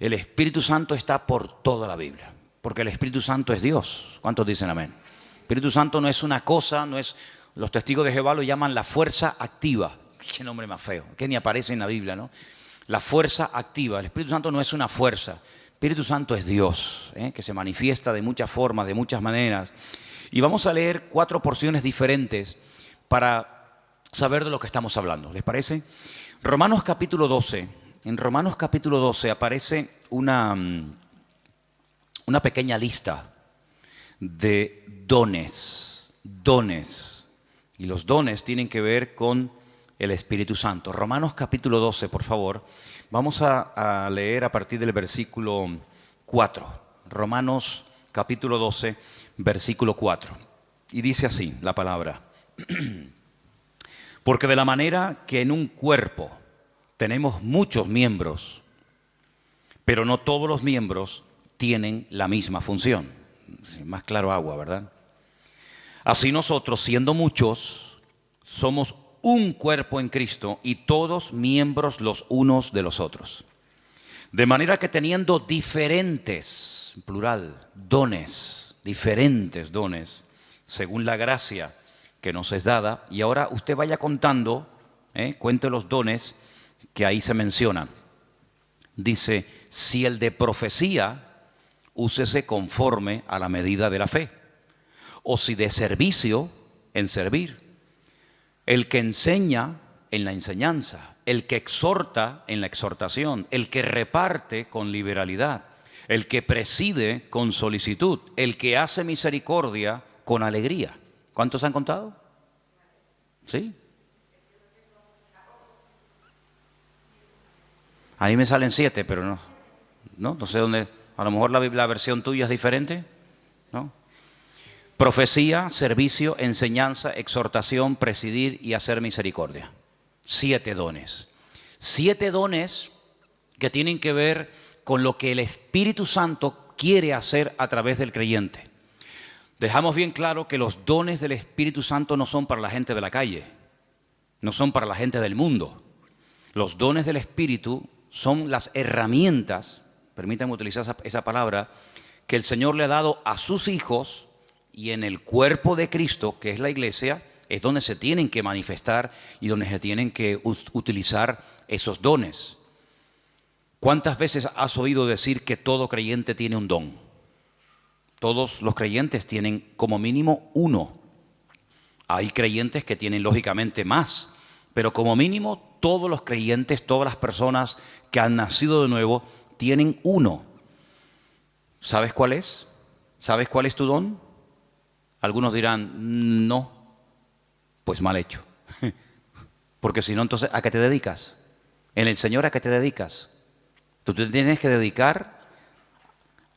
El Espíritu Santo está por toda la Biblia, porque el Espíritu Santo es Dios. ¿Cuántos dicen amén? El Espíritu Santo no es una cosa, no es... Los testigos de Jehová lo llaman la fuerza activa. Qué nombre más feo, que ni aparece en la Biblia, ¿no? La fuerza activa. El Espíritu Santo no es una fuerza. El Espíritu Santo es Dios, que se manifiesta de muchas formas, de muchas maneras. Y vamos a leer 4 porciones diferentes para saber de lo que estamos hablando. ¿Les parece? Romanos capítulo 12. En Romanos capítulo 12 aparece una pequeña lista de dones. Dones. Y los dones tienen que ver con el Espíritu Santo. Romanos capítulo 12, por favor. Vamos a leer a partir del versículo 4. Romanos capítulo 12, versículo 4. Y dice así la palabra. Porque de la manera que en un cuerpo tenemos muchos miembros, pero no todos los miembros tienen la misma función. Más claro agua, ¿verdad? Así nosotros, siendo muchos, somos un cuerpo en Cristo y todos miembros los unos de los otros. De manera que teniendo diferentes, plural, dones, diferentes dones, según la gracia que nos es dada, y ahora usted vaya contando, cuente los dones que ahí se mencionan. Dice, si el de profecía, úsese conforme a la medida de la fe, o si de servicio, en servir. El que enseña, en la enseñanza. El que exhorta, en la exhortación. El que reparte, con liberalidad. El que preside, con solicitud. El que hace misericordia, con alegría. ¿Cuántos han contado? ¿Sí? A mí me salen 7, pero no sé dónde. A lo mejor la versión tuya es diferente, ¿no? Profecía, servicio, enseñanza, exhortación, presidir y hacer misericordia. 7 dones. 7 dones que tienen que ver con lo que el Espíritu Santo quiere hacer a través del creyente. Dejamos bien claro que los dones del Espíritu Santo no son para la gente de la calle, no son para la gente del mundo. Los dones del Espíritu son las herramientas, permítanme utilizar esa palabra, que el Señor le ha dado a sus hijos, y en el cuerpo de Cristo, que es la iglesia, es donde se tienen que manifestar y donde se tienen que utilizar esos dones. ¿Cuántas veces has oído decir que todo creyente tiene un don? Todos los creyentes tienen como mínimo uno. Hay creyentes que tienen lógicamente más, pero como mínimo todos los creyentes, todas las personas que han nacido de nuevo, tienen uno. ¿Sabes cuál es? ¿Sabes cuál es tu don? Algunos dirán, no, pues mal hecho. Porque si no, entonces, ¿a qué te dedicas? En el Señor, ¿a qué te dedicas? Tú te tienes que dedicar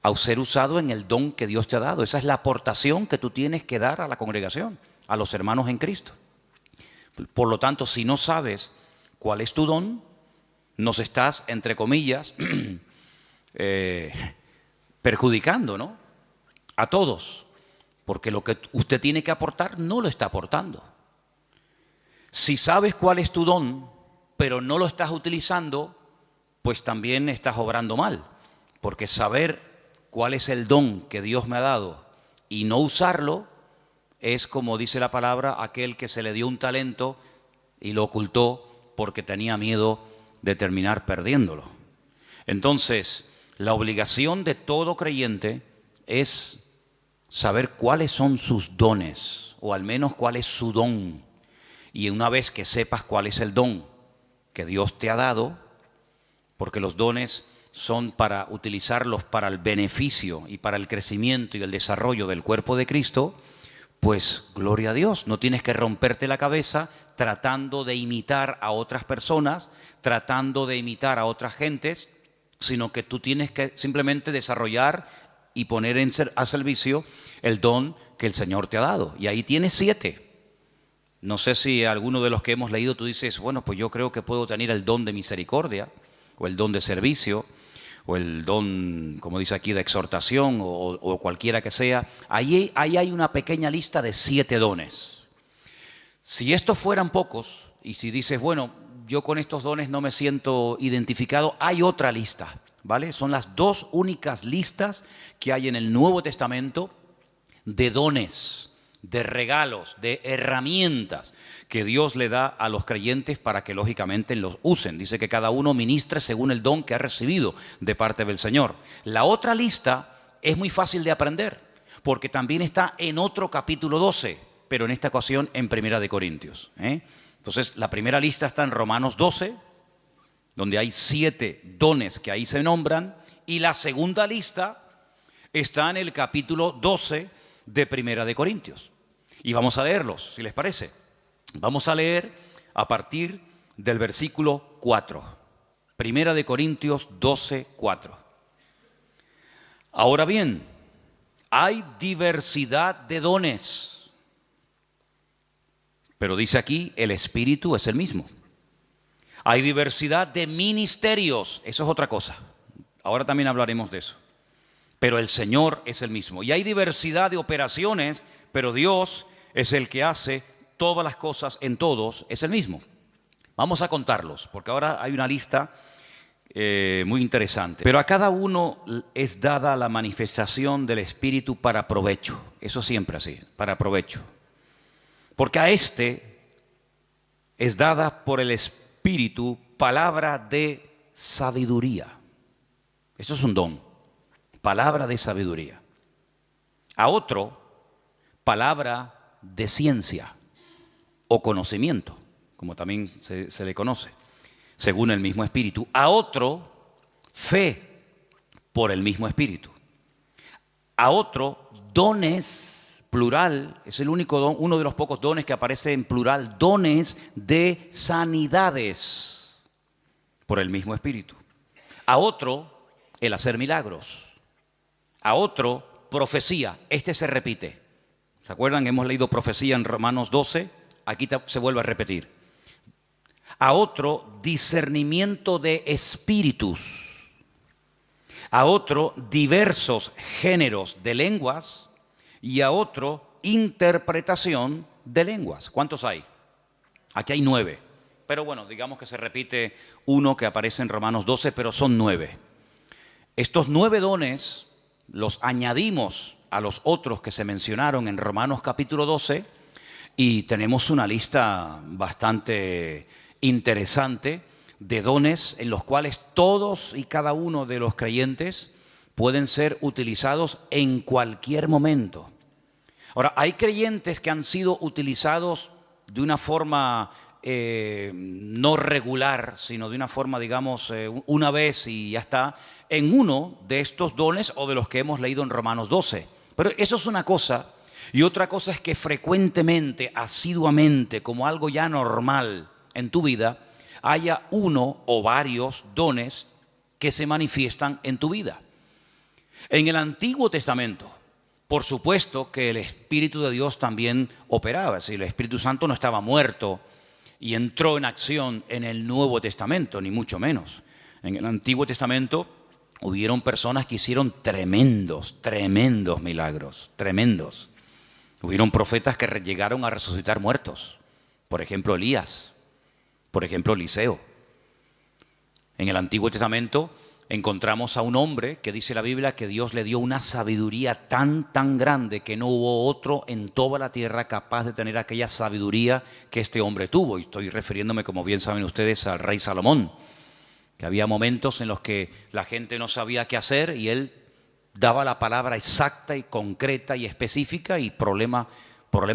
a ser usado en el don que Dios te ha dado. Esa es la aportación que tú tienes que dar a la congregación, a los hermanos en Cristo. Por lo tanto, si no sabes cuál es tu don, nos estás, entre comillas, perjudicando, ¿no? A todos. Porque lo que usted tiene que aportar no lo está aportando. Si sabes cuál es tu don, pero no lo estás utilizando, pues también estás obrando mal. Porque saber cuál es el don que Dios me ha dado y no usarlo, es como dice la palabra, aquel que se le dio un talento y lo ocultó porque tenía miedo de terminar perdiéndolo. Entonces, la obligación de todo creyente es saber cuáles son sus dones, o al menos cuál es su don. Y una vez que sepas cuál es el don que Dios te ha dado, porque los dones son para utilizarlos para el beneficio y para el crecimiento y el desarrollo del cuerpo de Cristo, pues gloria a Dios, no tienes que romperte la cabeza tratando de imitar a otras personas, tratando de imitar a otras gentes, sino que tú tienes que simplemente desarrollar y poner a servicio el don que el Señor te ha dado. Y ahí tienes 7. No sé si alguno de los que hemos leído tú dices, bueno, pues yo creo que puedo tener el don de misericordia, o el don de servicio, o el don, como dice aquí, de exhortación, o cualquiera que sea. Ahí hay una pequeña lista de 7 dones. Si estos fueran pocos, y si dices, bueno, yo con estos dones no me siento identificado, hay otra lista ¿vale? Son las dos únicas listas que hay en el Nuevo Testamento de dones, de regalos, de herramientas que Dios le da a los creyentes para que lógicamente los usen. Dice que cada uno ministre según el don que ha recibido de parte del Señor. La otra lista es muy fácil de aprender, porque también está en otro capítulo 12, pero en esta ocasión en Primera de Corintios. Entonces, la primera lista está en Romanos 12, donde hay 7 dones que ahí se nombran, y la segunda lista está en el capítulo 12 de Primera de Corintios. Y vamos a leerlos, si les parece. Vamos a leer a partir del versículo 4. Primera de Corintios 12, 4. Ahora bien, hay diversidad de dones, pero dice aquí, el Espíritu es el mismo. Hay diversidad de ministerios, eso es otra cosa. Ahora también hablaremos de eso. Pero el Señor es el mismo. Y hay diversidad de operaciones, pero Dios es el que hace todas las cosas en todos, es el mismo. Vamos a contarlos, porque ahora hay una lista muy interesante. Pero a cada uno es dada la manifestación del Espíritu para provecho. Eso siempre así, para provecho. Porque a este es dada por el Espíritu palabra de sabiduría. Eso es un don. Palabra de sabiduría. A otro, palabra de ciencia o conocimiento, como también se le conoce, según el mismo Espíritu. A otro, fe por el mismo Espíritu. A otro, dones, plural, es el único don, uno de los pocos dones que aparece en plural, dones de sanidades por el mismo Espíritu. A otro, el hacer milagros. A otro, profecía. Este se repite. ¿Se acuerdan? Hemos leído profecía en Romanos 12. Aquí se vuelve a repetir. A otro, discernimiento de espíritus. A otro, diversos géneros de lenguas. Y a otro, interpretación de lenguas. ¿Cuántos hay? Aquí hay 9. Pero bueno, digamos que se repite uno que aparece en Romanos 12, pero son 9. Estos 9 dones los añadimos a los otros que se mencionaron en Romanos capítulo 12 y tenemos una lista bastante interesante de dones en los cuales todos y cada uno de los creyentes pueden ser utilizados en cualquier momento. Ahora, hay creyentes que han sido utilizados de una forma no regular, sino de una forma, digamos, una vez y ya está, en uno de estos dones o de los que hemos leído en Romanos 12. Pero eso es una cosa, y otra cosa es que frecuentemente, asiduamente, como algo ya normal en tu vida, haya uno o varios dones que se manifiestan en tu vida. En el Antiguo Testamento, por supuesto que el Espíritu de Dios también operaba, es decir, el Espíritu Santo no estaba muerto y entró en acción en el Nuevo Testamento, ni mucho menos. En el Antiguo Testamento hubieron personas que hicieron tremendos milagros, tremendos. Hubieron profetas que llegaron a resucitar muertos, por ejemplo Elías, por ejemplo Eliseo. En el Antiguo Testamento encontramos a un hombre que dice la Biblia que Dios le dio una sabiduría tan grande que no hubo otro en toda la tierra capaz de tener aquella sabiduría que este hombre tuvo. Y estoy refiriéndome, como bien saben ustedes, al rey Salomón, que había momentos en los que la gente no sabía qué hacer y él daba la palabra exacta y concreta y específica y problema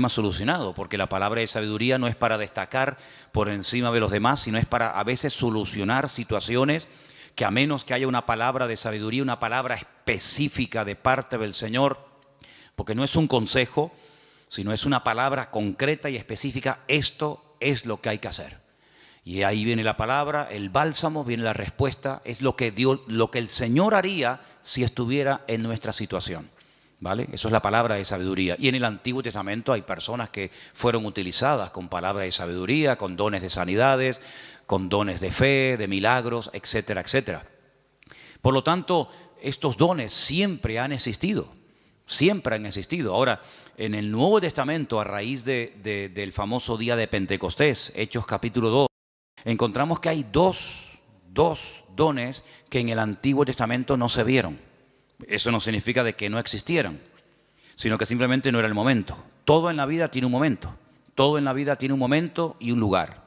solucionado, porque la palabra de sabiduría no es para destacar por encima de los demás, sino es para a veces solucionar situaciones que a menos que haya una palabra de sabiduría, una palabra específica de parte del Señor, porque no es un consejo, sino es una palabra concreta y específica, esto es lo que hay que hacer. Y ahí viene la palabra, el bálsamo, viene la respuesta, es lo que Dios, lo que el Señor haría si estuviera en nuestra situación. ¿Vale? Eso es la palabra de sabiduría. Y en el Antiguo Testamento hay personas que fueron utilizadas con palabra de sabiduría, con dones de sanidades, con dones de fe, de milagros, etcétera, etcétera. Por lo tanto, estos dones siempre han existido, siempre han existido. Ahora, en el Nuevo Testamento, a raíz del famoso día de Pentecostés, Hechos capítulo 2, encontramos que hay dos dos dones que en el Antiguo Testamento no se vieron. Eso no significa de que no existieran, sino que simplemente no era el momento. Todo en la vida tiene un momento. Todo en la vida tiene un momento y un lugar.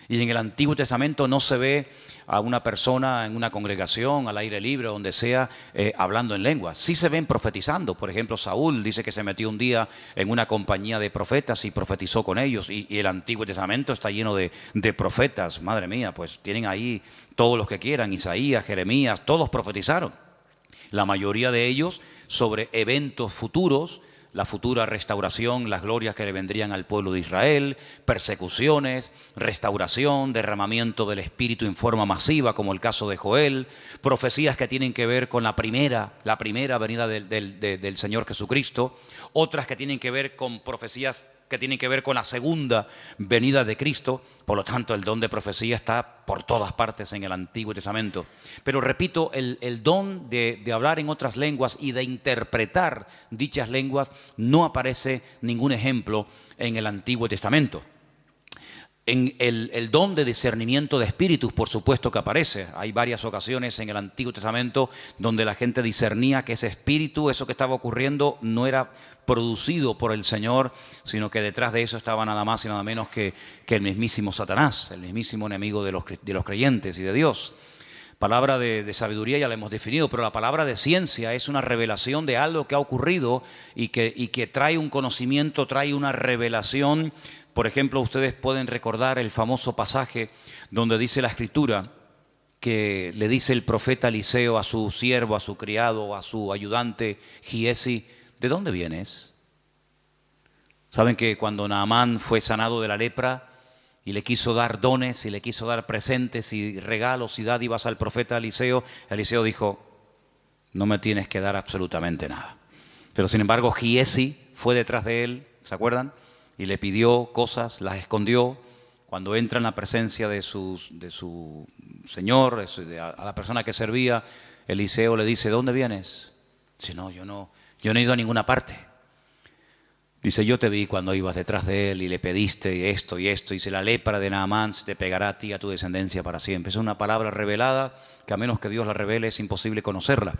Y en el Antiguo Testamento no se ve a una persona en una congregación, al aire libre, donde sea, hablando en lenguas. Sí se ven profetizando. Por ejemplo, Saúl dice que se metió un día en una compañía de profetas y profetizó con ellos. Y el Antiguo Testamento está lleno de profetas. Madre mía, pues tienen ahí todos los que quieran. Isaías, Jeremías, todos profetizaron. La mayoría de ellos sobre eventos futuros, la futura restauración, las glorias que le vendrían al pueblo de Israel, persecuciones, restauración, derramamiento del Espíritu en forma masiva, como el caso de Joel, profecías que tienen que ver con la primera venida del Señor Jesucristo, otras que tienen que ver con profecías que tienen que ver con la segunda venida de Cristo. Por lo tanto, el don de profecía está por todas partes en el Antiguo Testamento. Pero repito, el don de hablar en otras lenguas y de interpretar dichas lenguas no aparece ningún ejemplo en el Antiguo Testamento. En el don de discernimiento de espíritus, por supuesto que aparece. Hay varias ocasiones en el Antiguo Testamento donde la gente discernía que ese espíritu, eso que estaba ocurriendo, no era producido por el Señor, sino que detrás de eso estaba nada más y nada menos que el mismísimo Satanás, el mismísimo enemigo de los creyentes y de Dios. Palabra de sabiduría ya la hemos definido, pero la palabra de ciencia es una revelación de algo que ha ocurrido y que trae un conocimiento, trae una revelación. Por ejemplo, ustedes pueden recordar el famoso pasaje donde dice la Escritura que le dice el profeta Eliseo a su siervo, a su criado, a su ayudante Giesi: ¿de dónde vienes? Saben que cuando Naamán fue sanado de la lepra y le quiso dar dones y le quiso dar presentes y regalos y dádivas al profeta Eliseo, Eliseo dijo: no me tienes que dar absolutamente nada. Pero sin embargo Giesi fue detrás de él, ¿se acuerdan? Y le pidió cosas, las escondió. Cuando entra en la presencia de su señor, a la persona que servía, Eliseo le dice: ¿dónde vienes? Dice: no, yo no he ido a ninguna parte. Dice: yo te vi cuando ibas detrás de él y le pediste esto y esto. Dice: la lepra de Naamán se te pegará a ti y a tu descendencia para siempre. Es una palabra revelada que a menos que Dios la revele es imposible conocerla.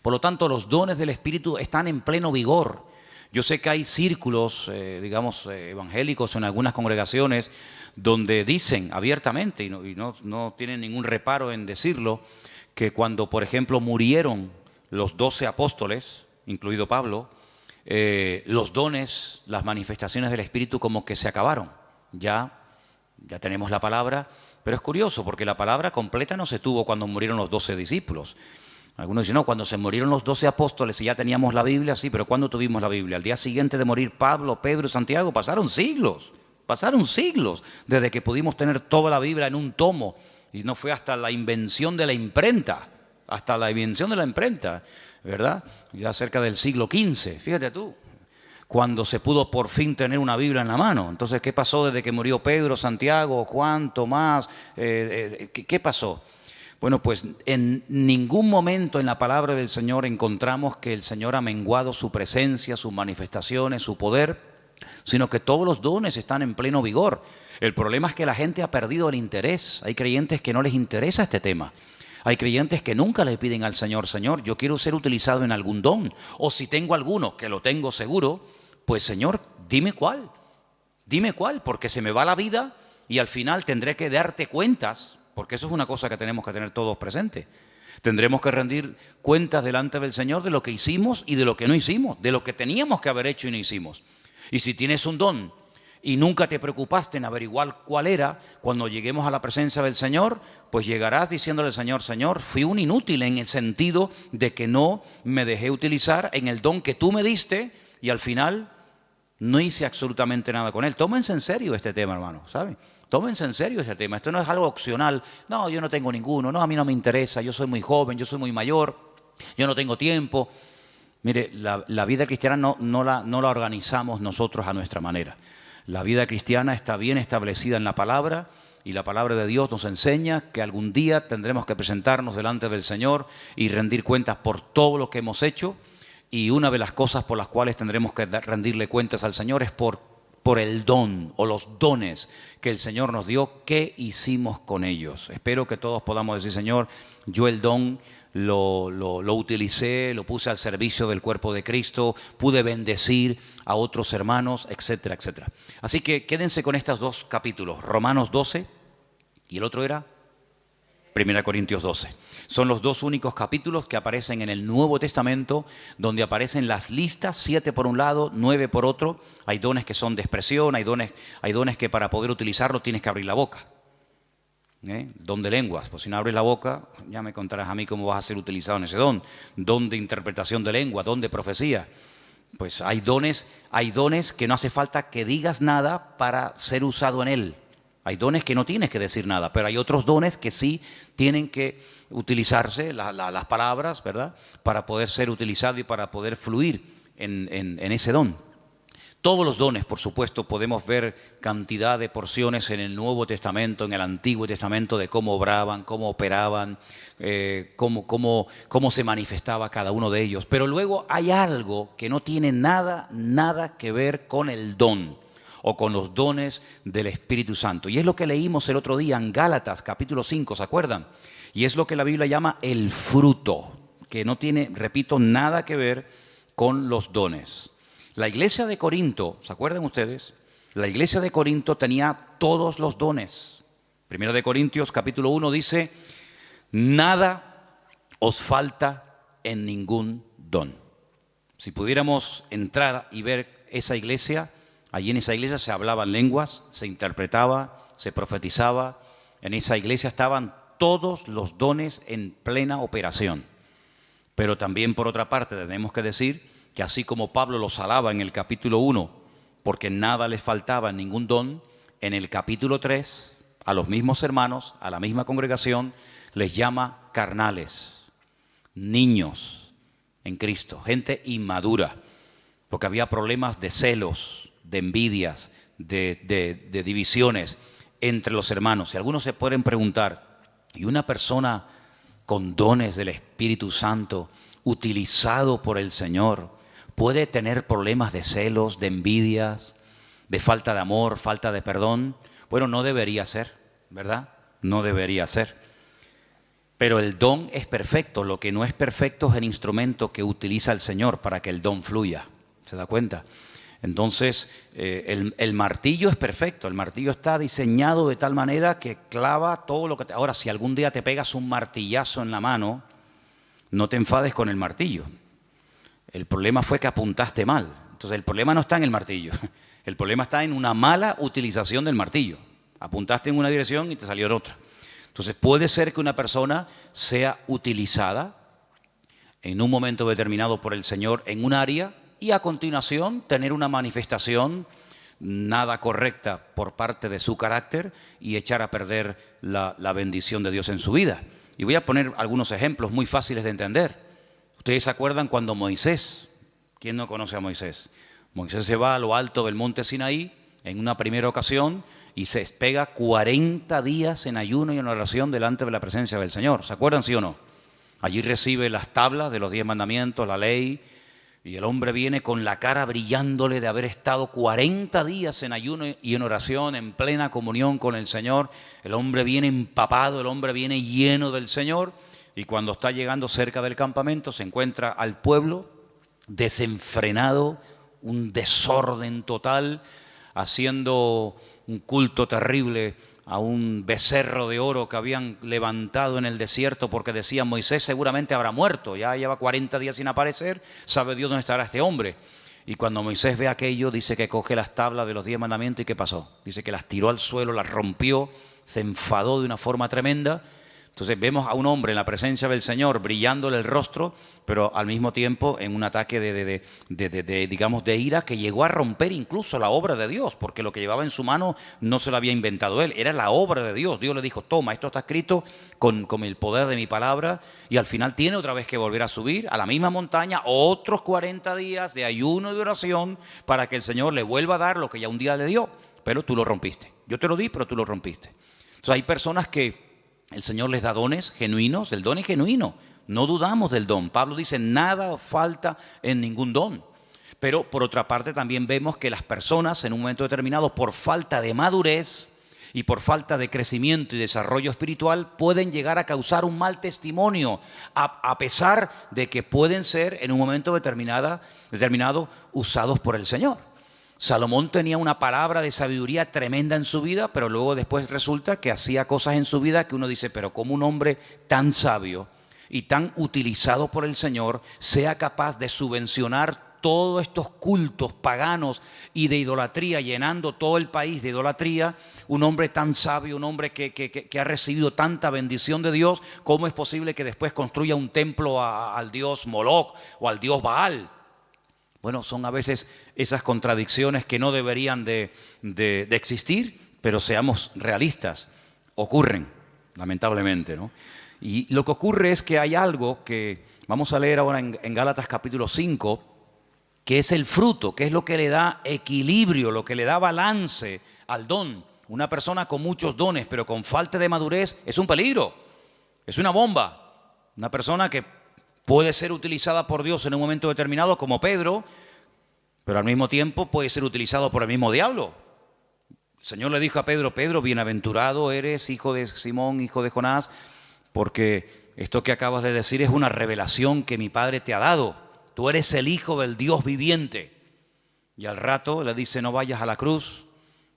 Por lo tanto, los dones del Espíritu están en pleno vigor. Yo sé que hay círculos, evangélicos en algunas congregaciones donde dicen abiertamente, y no tienen ningún reparo en decirlo, que cuando, por ejemplo, murieron los 12 apóstoles, incluido Pablo, los dones, las manifestaciones del Espíritu como que se acabaron. Ya tenemos la palabra, pero es curioso porque la palabra completa no se tuvo cuando murieron los 12 discípulos. Algunos dicen: no, cuando se murieron los 12 apóstoles y ya teníamos la Biblia, sí, pero ¿cuándo tuvimos la Biblia? Al día siguiente de morir Pablo, Pedro y Santiago, pasaron siglos desde que pudimos tener toda la Biblia en un tomo. Y no fue hasta la invención de la imprenta, ¿verdad? Ya cerca del siglo XV, fíjate tú, cuando se pudo por fin tener una Biblia en la mano. Entonces, ¿qué pasó desde que murió Pedro, Santiago, Juan, Tomás? ¿Qué pasó? Bueno, pues en ningún momento en la palabra del Señor encontramos que el Señor ha menguado su presencia, sus manifestaciones, su poder, sino que todos los dones están en pleno vigor. El problema es que la gente ha perdido el interés. Hay creyentes que no les interesa este tema. Hay creyentes que nunca le piden al Señor: Señor, yo quiero ser utilizado en algún don. O si tengo alguno, que lo tengo seguro, pues Señor, dime cuál, porque se me va la vida y al final tendré que darte cuentas. Porque eso es una cosa que tenemos que tener todos presentes. Tendremos que rendir cuentas delante del Señor de lo que hicimos y de lo que no hicimos, de lo que teníamos que haber hecho y no hicimos. Y si tienes un don y nunca te preocupaste en averiguar cuál era, cuando lleguemos a la presencia del Señor, pues llegarás diciéndole al Señor: Señor, fui un inútil en el sentido de que no me dejé utilizar en el don que tú me diste y al final no hice absolutamente nada con él. Tómense en serio este tema, hermano, ¿saben? Tómense en serio este tema. Esto no es algo opcional. No, yo no tengo ninguno. No, a mí no me interesa. Yo soy muy joven, yo soy muy mayor. Yo no tengo tiempo. Mire, la vida cristiana no la organizamos nosotros a nuestra manera. La vida cristiana está bien establecida en la palabra y la palabra de Dios nos enseña que algún día tendremos que presentarnos delante del Señor y rendir cuentas por todo lo que hemos hecho. Y una de las cosas por las cuales tendremos que rendirle cuentas al Señor es por por el don o los dones que el Señor nos dio, ¿qué hicimos con ellos? Espero que todos podamos decir, Señor, yo el don lo utilicé, lo puse al servicio del cuerpo de Cristo, pude bendecir a otros hermanos, etcétera, etcétera. Así que quédense con estos dos capítulos, Romanos 12 y el otro era 1 Corintios 12. Son los dos únicos capítulos que aparecen en el Nuevo Testamento, donde aparecen las listas, 7 por un lado, 9 por otro. Hay dones que son de expresión, hay dones que para poder utilizarlos tienes que abrir la boca. Don de lenguas, pues si no abres la boca, ya me contarás a mí cómo vas a ser utilizado en ese don. Don de interpretación de lengua, don de profecía. Pues hay dones que no hace falta que digas nada para ser usado en él. Hay dones que no tienes que decir nada, pero hay otros dones que sí tienen que utilizarse, las palabras, ¿verdad? Para poder ser utilizado y para poder fluir en ese don. Todos los dones, por supuesto, podemos ver cantidad de porciones en el Nuevo Testamento, en el Antiguo Testamento, de cómo obraban, cómo operaban, cómo se manifestaba cada uno de ellos. Pero luego hay algo que no tiene nada que ver con el don o con los dones del Espíritu Santo. Y es lo que leímos el otro día en Gálatas, capítulo 5, ¿se acuerdan? Y es lo que la Biblia llama el fruto, que no tiene, repito, nada que ver con los dones. La iglesia de Corinto, ¿se acuerdan ustedes? La iglesia de Corinto tenía todos los dones. Primera de Corintios, capítulo 1, dice, nada os falta en ningún don. Si pudiéramos entrar y ver esa iglesia, allí en esa iglesia se hablaban lenguas, se interpretaba, se profetizaba. En esa iglesia estaban todos los dones en plena operación. Pero también, por otra parte, tenemos que decir que así como Pablo los alaba en el capítulo 1, porque nada les faltaba, ningún don, en el capítulo 3, a los mismos hermanos, a la misma congregación, les llama carnales, niños en Cristo, gente inmadura, porque había problemas de celos, de envidias, de divisiones entre los hermanos. Y algunos se pueden preguntar, ¿y una persona con dones del Espíritu Santo, utilizado por el Señor, puede tener problemas de celos, de envidias, de falta de amor, falta de perdón? Bueno, no debería ser, ¿verdad? No debería ser. Pero el don es perfecto. Lo que no es perfecto es el instrumento que utiliza el Señor para que el don fluya. ¿Se da cuenta? Entonces, el martillo es perfecto. El martillo está diseñado de tal manera que clava todo lo que... Ahora, si algún día te pegas un martillazo en la mano, no te enfades con el martillo. El problema fue que apuntaste mal. Entonces el problema no está en el martillo. El problema está en una mala utilización del martillo. Apuntaste en una dirección y te salió en otra. Entonces puede ser que una persona sea utilizada en un momento determinado por el Señor en un área y a continuación tener una manifestación nada correcta por parte de su carácter y echar a perder la bendición de Dios en su vida. Y voy a poner algunos ejemplos muy fáciles de entender. Ustedes se acuerdan cuando Moisés, ¿quién no conoce a Moisés? Moisés se va a lo alto del monte Sinaí en una primera ocasión y se pega 40 días en ayuno y en oración delante de la presencia del Señor. ¿Se acuerdan, sí o no? Allí recibe las tablas de los 10 mandamientos, la ley, y el hombre viene con la cara brillándole de haber estado 40 días en ayuno y en oración, en plena comunión con el Señor. El hombre viene empapado, el hombre viene lleno del Señor. Y cuando está llegando cerca del campamento se encuentra al pueblo desenfrenado, un desorden total, haciendo un culto terrible a un becerro de oro que habían levantado en el desierto porque decían Moisés seguramente habrá muerto, ya lleva 40 días sin aparecer, sabe Dios dónde estará este hombre. Y cuando Moisés ve aquello dice que coge las tablas de los 10 mandamientos y ¿qué pasó? Dice que las tiró al suelo, las rompió, se enfadó de una forma tremenda. Entonces vemos a un hombre en la presencia del Señor brillándole el rostro, pero al mismo tiempo en un ataque digamos, de ira que llegó a romper incluso la obra de Dios, porque lo que llevaba en su mano no se lo había inventado él, era la obra de Dios. Dios le dijo, toma, esto está escrito con el poder de mi palabra, y al final tiene otra vez que volver a subir a la misma montaña, otros 40 días de ayuno y de oración para que el Señor le vuelva a dar lo que ya un día le dio, pero tú lo rompiste. Yo te lo di, pero tú lo rompiste. Entonces hay personas que el Señor les da dones genuinos, el don es genuino, no dudamos del don. Pablo dice, nada falta en ningún don. Pero por otra parte también vemos que las personas en un momento determinado, por falta de madurez y por falta de crecimiento y desarrollo espiritual, pueden llegar a causar un mal testimonio, a pesar de que pueden ser en un momento determinado usados por el Señor. Salomón tenía una palabra de sabiduría tremenda en su vida, pero luego después resulta que hacía cosas en su vida que uno dice, pero ¿cómo un hombre tan sabio y tan utilizado por el Señor sea capaz de subvencionar todos estos cultos paganos y de idolatría, llenando todo el país de idolatría? Un hombre tan sabio, un hombre que ha recibido tanta bendición de Dios, ¿cómo es posible que después construya un templo al dios Moloc o al dios Baal? Bueno, son a veces esas contradicciones que no deberían de existir, pero seamos realistas, ocurren, lamentablemente, ¿no? Y lo que ocurre es que hay algo que vamos a leer ahora en Gálatas capítulo 5, que es el fruto, que es lo que le da equilibrio, lo que le da balance al don. Una persona con muchos dones, pero con falta de madurez, es un peligro, es una bomba. Una persona que puede ser utilizada por Dios en un momento determinado, como Pedro, pero al mismo tiempo puede ser utilizado por el mismo diablo. El Señor le dijo a Pedro, Pedro, bienaventurado eres, hijo de Simón, hijo de Jonás, porque esto que acabas de decir es una revelación que mi Padre te ha dado. Tú eres el Hijo del Dios viviente. Y al rato le dice, no vayas a la cruz.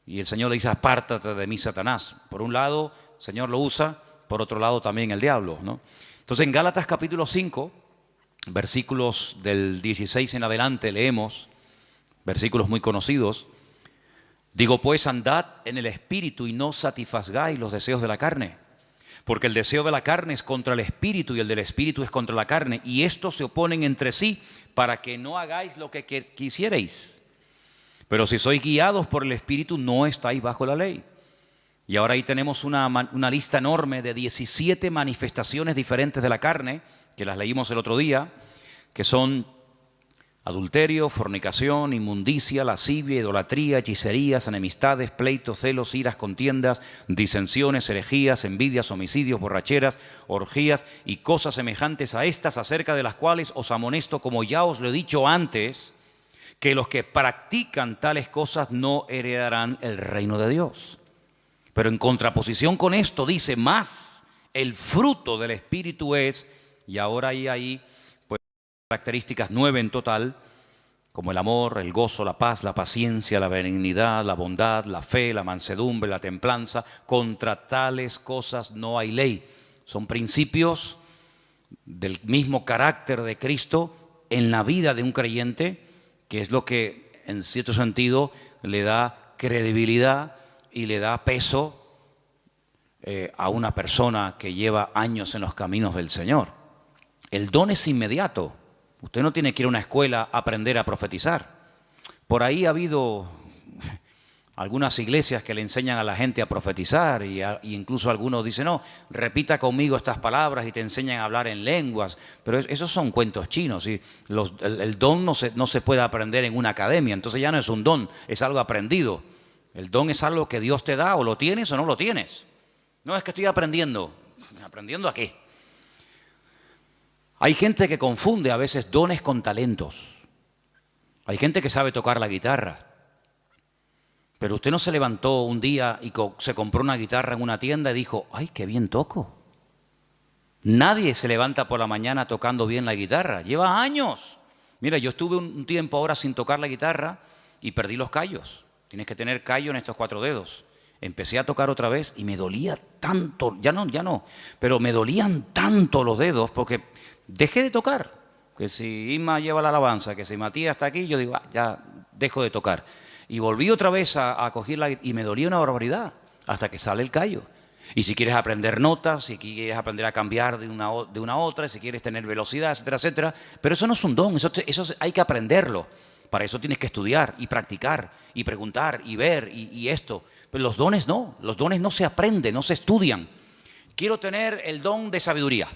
Y el Señor le dice, apártate de mí, Satanás. Por un lado, el Señor lo usa, por otro lado también el diablo, ¿no? Entonces en Gálatas capítulo 5, versículos del 16 en adelante leemos, versículos muy conocidos. Digo pues, andad en el Espíritu y no satisfagáis los deseos de la carne. Porque el deseo de la carne es contra el Espíritu y el del Espíritu es contra la carne. Y estos se oponen entre sí para que no hagáis lo que quisierais. Pero si sois guiados por el Espíritu, no estáis bajo la ley. Y ahora ahí tenemos una lista enorme de 17 manifestaciones diferentes de la carne, que las leímos el otro día, que son adulterio, fornicación, inmundicia, lascivia, idolatría, hechicerías, enemistades, pleitos, celos, iras, contiendas, disensiones, herejías, envidias, homicidios, borracheras, orgías y cosas semejantes a estas, acerca de las cuales os amonesto, como ya os lo he dicho antes, que los que practican tales cosas no heredarán el reino de Dios. Pero en contraposición con esto dice, más el fruto del Espíritu es, y ahora hay ahí pues características 9 en total, como el amor, el gozo, la paz, la paciencia, la benignidad, la bondad, la fe, la mansedumbre, la templanza. Contra tales cosas no hay ley. Son principios del mismo carácter de Cristo en la vida de un creyente, que es lo que en cierto sentido le da credibilidad y le da peso a una persona que lleva años en los caminos del Señor. El don es inmediato. Usted no tiene que ir a una escuela a aprender a profetizar. Por ahí ha habido algunas iglesias que le enseñan a la gente a profetizar y incluso algunos dicen, no, repita conmigo estas palabras y te enseñan a hablar en lenguas. Pero esos son cuentos chinos. ¿Sí? El don no se puede aprender en una academia, entonces ya no es un don, es algo aprendido. El don es algo que Dios te da, o lo tienes o no lo tienes. No es que estoy aprendiendo. ¿Aprendiendo a qué? Hay gente que confunde a veces dones con talentos. Hay gente que sabe tocar la guitarra. Pero usted no se levantó un día y se compró una guitarra en una tienda y dijo, ¡ay, qué bien toco! Nadie se levanta por la mañana tocando bien la guitarra. Lleva años. Mira, yo estuve un tiempo ahora sin tocar la guitarra y perdí los callos. Tienes que tener callo en estos 4 dedos. Empecé a tocar otra vez y me dolía tanto, ya no, pero me dolían tanto los dedos porque dejé de tocar. Que si Inma lleva la alabanza, que si Matías está aquí, yo digo, ya dejo de tocar. Y volví otra vez a cogerla y me dolía una barbaridad hasta que sale el callo. Y si quieres aprender notas, si quieres aprender a cambiar de una a otra, si quieres tener velocidad, etcétera, etcétera. Pero eso no es un don, eso hay que aprenderlo. Para eso tienes que estudiar y practicar y preguntar y ver y esto. Pero los dones no se aprenden, no se estudian. Quiero tener el don de sabiduría.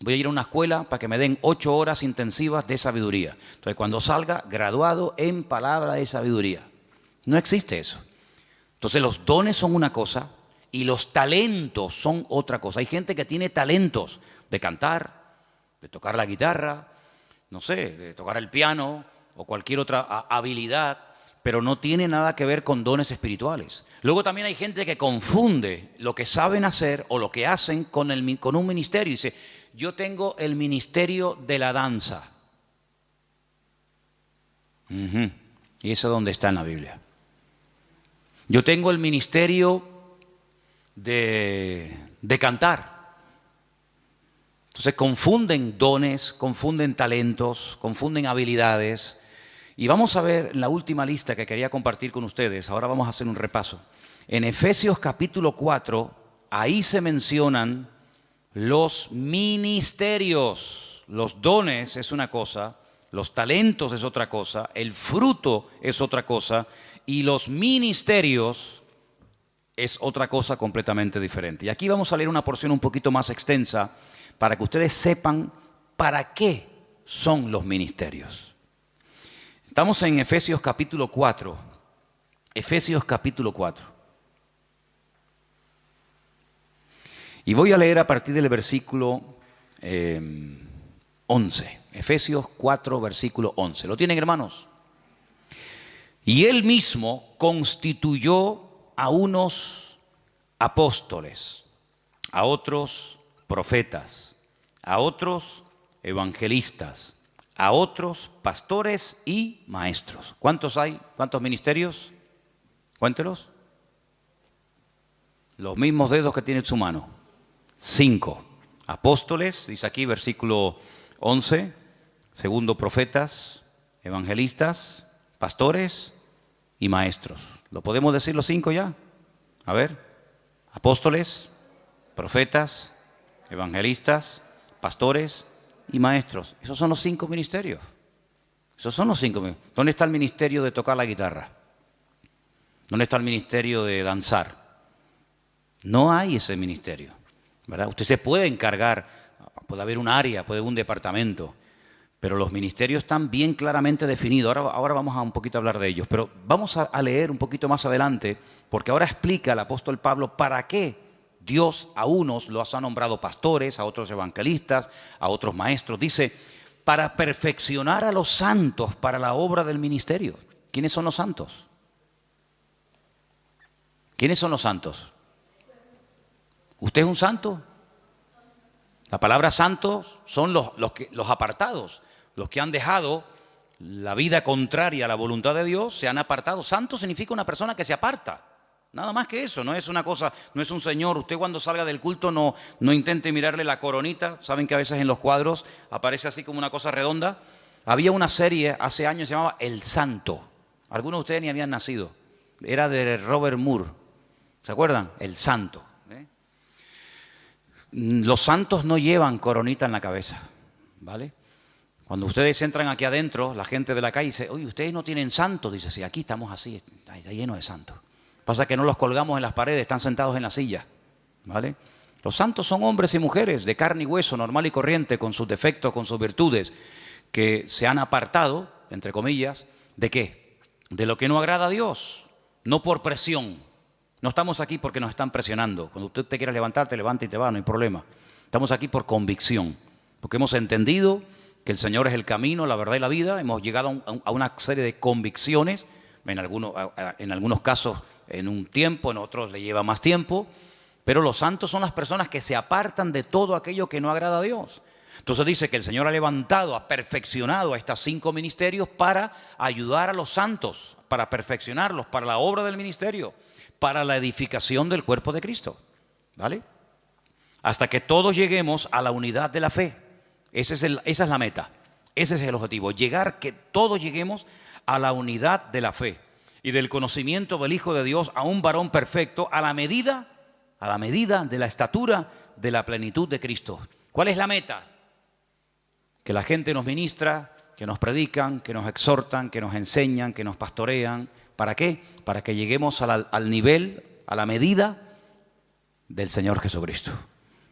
Voy a ir a una escuela para que me den 8 horas intensivas de sabiduría. Entonces cuando salga, graduado en palabra de sabiduría. No existe eso. Entonces los dones son una cosa y los talentos son otra cosa. Hay gente que tiene talentos de cantar, de tocar la guitarra, no sé, de tocar el piano o cualquier otra habilidad, pero no tiene nada que ver con dones espirituales. Luego también hay gente que confunde lo que saben hacer o lo que hacen con un ministerio. Dice, yo tengo el ministerio de la danza. ¿Y eso dónde está en la Biblia? Yo tengo el ministerio de cantar. Entonces confunden dones, confunden talentos, confunden habilidades. Y vamos a ver en la última lista que quería compartir con ustedes. Ahora vamos a hacer un repaso. En Efesios capítulo 4, ahí se mencionan los ministerios. Los dones es una cosa, los talentos es otra cosa, el fruto es otra cosa y los ministerios es otra cosa completamente diferente. Y aquí vamos a leer una porción un poquito más extensa para que ustedes sepan para qué son los ministerios. Estamos en Efesios capítulo 4. Efesios capítulo 4. Y voy a leer a partir del versículo 11. Efesios 4, versículo 11. ¿Lo tienen, hermanos? Y él mismo constituyó a unos apóstoles, a otros profetas, a otros evangelistas, a otros pastores y maestros. ¿Cuántos hay? ¿Cuántos ministerios? Cuéntelos. Los mismos dedos que tiene en su mano. 5. Apóstoles, dice aquí versículo 11. Segundo, profetas, evangelistas, pastores y maestros. ¿Lo podemos decir los 5 ya? A ver. Apóstoles, profetas, evangelistas, pastores y maestros. Esos son los 5 ministerios. Esos son los 5 ministerios. ¿Dónde está el ministerio de tocar la guitarra? ¿Dónde está el ministerio de danzar? No hay ese ministerio, ¿verdad? Usted se puede encargar, puede haber un área, puede haber un departamento, pero los ministerios están bien claramente definidos. Ahora vamos a un poquito a hablar de ellos, pero vamos a leer un poquito más adelante, porque ahora explica el apóstol Pablo para qué Dios a unos los ha nombrado pastores, a otros evangelistas, a otros maestros. Dice, para perfeccionar a los santos para la obra del ministerio. ¿Quiénes son los santos? ¿Quiénes son los santos? ¿Usted es un santo? La palabra santos son los apartados, los que han dejado la vida contraria a la voluntad de Dios, se han apartado. Santo significa una persona que se aparta. Nada más que eso, no es una cosa, no es un señor. Usted cuando salga del culto no intente mirarle la coronita. Saben que a veces en los cuadros aparece así como una cosa redonda. Había una serie hace años que se llamaba El Santo. Algunos de ustedes ni habían nacido. Era de Robert Moore. ¿Se acuerdan? El Santo. Los santos no llevan coronita en la cabeza, ¿vale? Cuando ustedes entran aquí adentro, la gente de la calle dice, oye, ustedes no tienen santos. Dice, sí, aquí estamos así, está lleno de santos. Pasa que no los colgamos en las paredes, están sentados en la silla, ¿vale? Los santos son hombres y mujeres de carne y hueso, normal y corriente, con sus defectos, con sus virtudes, que se han apartado, entre comillas, ¿de qué? De lo que no agrada a Dios, no por presión. No estamos aquí porque nos están presionando. Cuando usted te quiera levantar, te levanta y te va, no hay problema. Estamos aquí por convicción, porque hemos entendido que el Señor es el camino, la verdad y la vida. Hemos llegado a una serie de convicciones, en algunos casos en un tiempo, en otros le lleva más tiempo, pero los santos son las personas que se apartan de todo aquello que no agrada a Dios. Entonces dice que el Señor ha levantado, ha perfeccionado a estos 5 ministerios para ayudar a los santos, para perfeccionarlos, para la obra del ministerio, para la edificación del cuerpo de Cristo, ¿vale? Hasta que todos lleguemos a la unidad de la fe. Esa es la meta, ese es el objetivo, que todos lleguemos a la unidad de la fe y del conocimiento del Hijo de Dios, a un varón perfecto, a la medida de la estatura de la plenitud de Cristo. ¿Cuál es la meta? Que la gente nos ministra, que nos predican, que nos exhortan, que nos enseñan, que nos pastorean. ¿Para qué? Para que lleguemos al nivel, a la medida del Señor Jesucristo.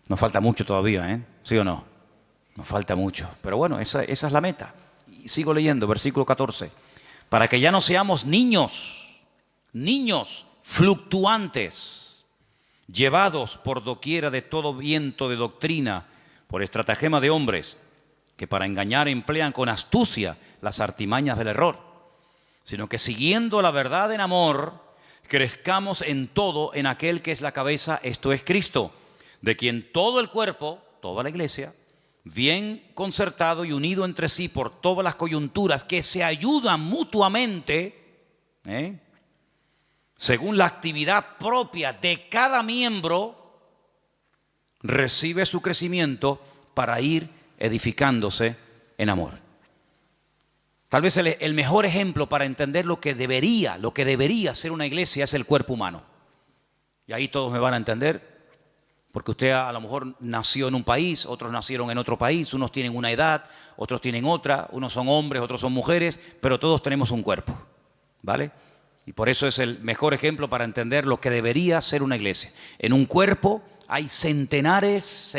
Nos falta mucho todavía, ¿eh? ¿Sí o no? Nos falta mucho. Pero bueno, esa es la meta. Y sigo leyendo, versículo 14. Para que ya no seamos niños fluctuantes, llevados por doquiera de todo viento de doctrina, por estratagema de hombres, que para engañar emplean con astucia las artimañas del error, sino que siguiendo la verdad en amor, crezcamos en todo en aquel que es la cabeza, esto es Cristo, de quien todo el cuerpo, toda la iglesia, bien concertado y unido entre sí por todas las coyunturas que se ayudan mutuamente, según la actividad propia de cada miembro, recibe su crecimiento para ir edificándose en amor. Tal vez el mejor ejemplo para entender lo que debería ser una iglesia es el cuerpo humano. Y ahí todos me van a entender, porque usted a lo mejor nació en un país, otros nacieron en otro país, unos tienen una edad, otros tienen otra, unos son hombres, otros son mujeres, pero todos tenemos un cuerpo, ¿vale? Y por eso es el mejor ejemplo para entender lo que debería ser una iglesia. En un cuerpo hay centenares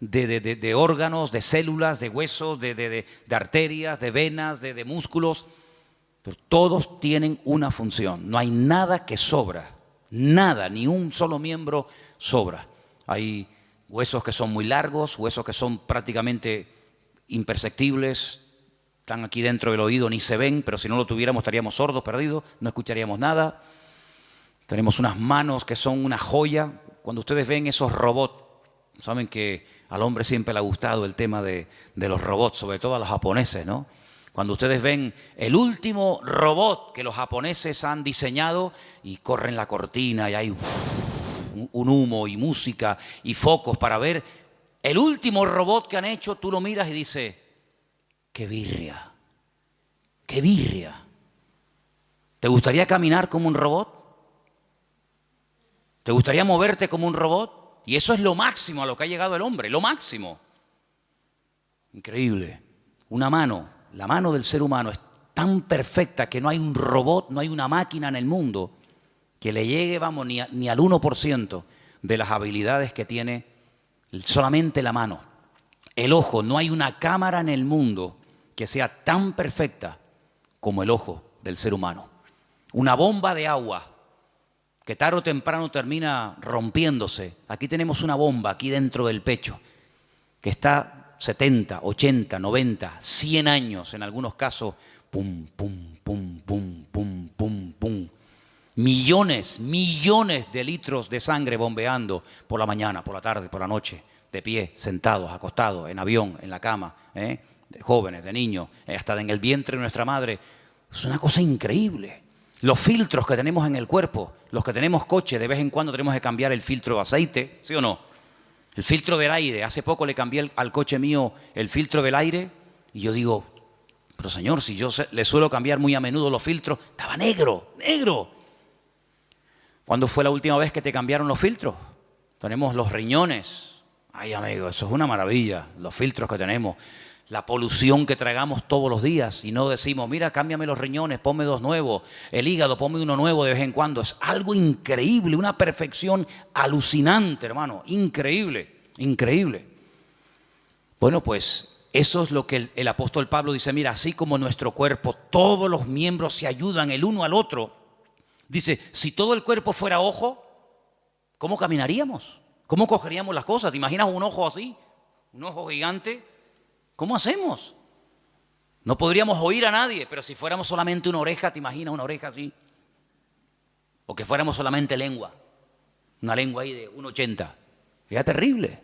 de órganos, de células, de huesos, de arterias, de venas, de músculos, pero todos tienen una función. No hay nada que sobra, nada, ni un solo miembro sobra. Hay huesos que son muy largos, huesos que son prácticamente imperceptibles, están aquí dentro del oído, ni se ven, pero si no lo tuviéramos estaríamos sordos, perdidos, no escucharíamos nada. Tenemos unas manos que son una joya. Cuando ustedes ven esos robots, saben que al hombre siempre le ha gustado el tema de los robots, sobre todo a los japoneses, ¿no? Cuando ustedes ven el último robot que los japoneses han diseñado y corren la cortina y hay un humo y música y focos para ver el último robot que han hecho, tú lo miras y dices, ¡qué birria! ¡Qué birria! ¿Te gustaría caminar como un robot? ¿Te gustaría moverte como un robot? Y eso es lo máximo a lo que ha llegado el hombre, lo máximo. Increíble. Una mano, la mano del ser humano es tan perfecta que no hay un robot, no hay una máquina en el mundo que le llegue, vamos, ni al 1% de las habilidades que tiene solamente la mano. El ojo, no hay una cámara en el mundo que sea tan perfecta como el ojo del ser humano. Una bomba de agua que tarde o temprano termina rompiéndose. Aquí tenemos una bomba aquí dentro del pecho que está 70, 80, 90, 100 años en algunos casos, pum, pum, pum, pum, pum, pum, pum. Millones de litros de sangre bombeando por la mañana, por la tarde, por la noche, de pie, sentados, acostados, en avión, en la cama, de jóvenes, de niños, hasta en el vientre de nuestra madre. Es una cosa increíble. Los filtros que tenemos en el cuerpo, los que tenemos coche, de vez en cuando tenemos que cambiar el filtro de aceite, ¿sí o no? El filtro del aire, hace poco le cambié al coche mío el filtro del aire y yo digo, pero señor, si yo le suelo cambiar muy a menudo los filtros, estaba negro, negro. ¿Cuándo fue la última vez que te cambiaron los filtros? Tenemos los riñones. Ay, amigo, eso es una maravilla, los filtros que tenemos. La polución que tragamos todos los días y no decimos, mira, cámbiame los riñones, ponme dos nuevos, el hígado, ponme uno nuevo de vez en cuando. Es algo increíble, una perfección alucinante, hermano, increíble, increíble. Bueno, pues eso es lo que el apóstol Pablo dice, mira, así como nuestro cuerpo, todos los miembros se ayudan el uno al otro. Dice, si todo el cuerpo fuera ojo, ¿cómo caminaríamos? ¿Cómo cogeríamos las cosas? ¿Te imaginas un ojo así? Un ojo gigante. ¿Cómo hacemos? No podríamos oír a nadie, pero si fuéramos solamente una oreja, ¿te imaginas una oreja así? O que fuéramos solamente lengua, una lengua ahí de 1,80. Sería terrible.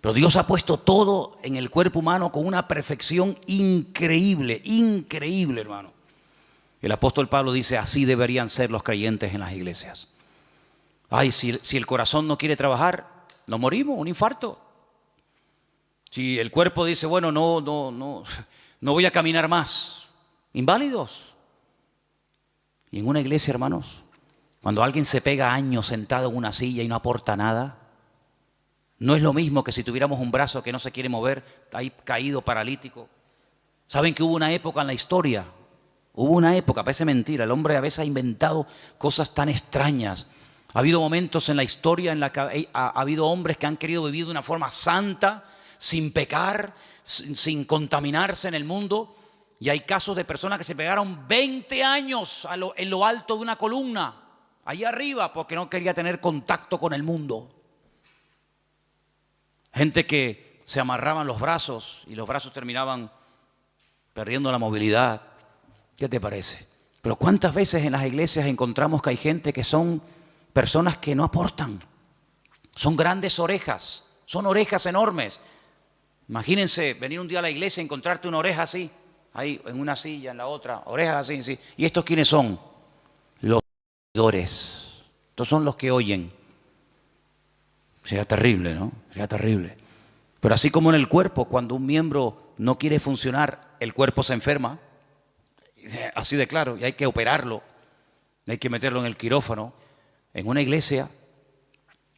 Pero Dios ha puesto todo en el cuerpo humano con una perfección increíble, increíble, hermano. El apóstol Pablo dice, así deberían ser los creyentes en las iglesias. Ay, si el corazón no quiere trabajar, nos morimos, un infarto. Si el cuerpo dice, bueno, no voy a caminar más, inválidos. Y en una iglesia, hermanos, cuando alguien se pega años sentado en una silla y no aporta nada, no es lo mismo que si tuviéramos un brazo que no se quiere mover, ahí caído, paralítico. ¿Saben que hubo una época en la historia? Hubo una época, parece mentira, el hombre a veces ha inventado cosas tan extrañas. Ha habido momentos en la historia en la que ha habido hombres que han querido vivir de una forma santa, sin pecar, sin contaminarse en el mundo. Y hay casos de personas que se pegaron 20 años en lo alto de una columna, allá arriba, porque no quería tener contacto con el mundo. Gente que se amarraban los brazos y los brazos terminaban perdiendo la movilidad. ¿Qué te parece? Pero ¿cuántas veces en las iglesias encontramos que hay gente que son personas que no aportan? Son grandes orejas, son orejas enormes. Imagínense venir un día a la iglesia y encontrarte una oreja así, ahí en una silla, en la otra, orejas así, así. ¿Y estos quiénes son? Los oidores. Estos son los que oyen. Sería terrible, ¿no? Sería terrible. Pero así como en el cuerpo, cuando un miembro no quiere funcionar, el cuerpo se enferma. Así de claro, y hay que operarlo, hay que meterlo en el quirófano. En una iglesia,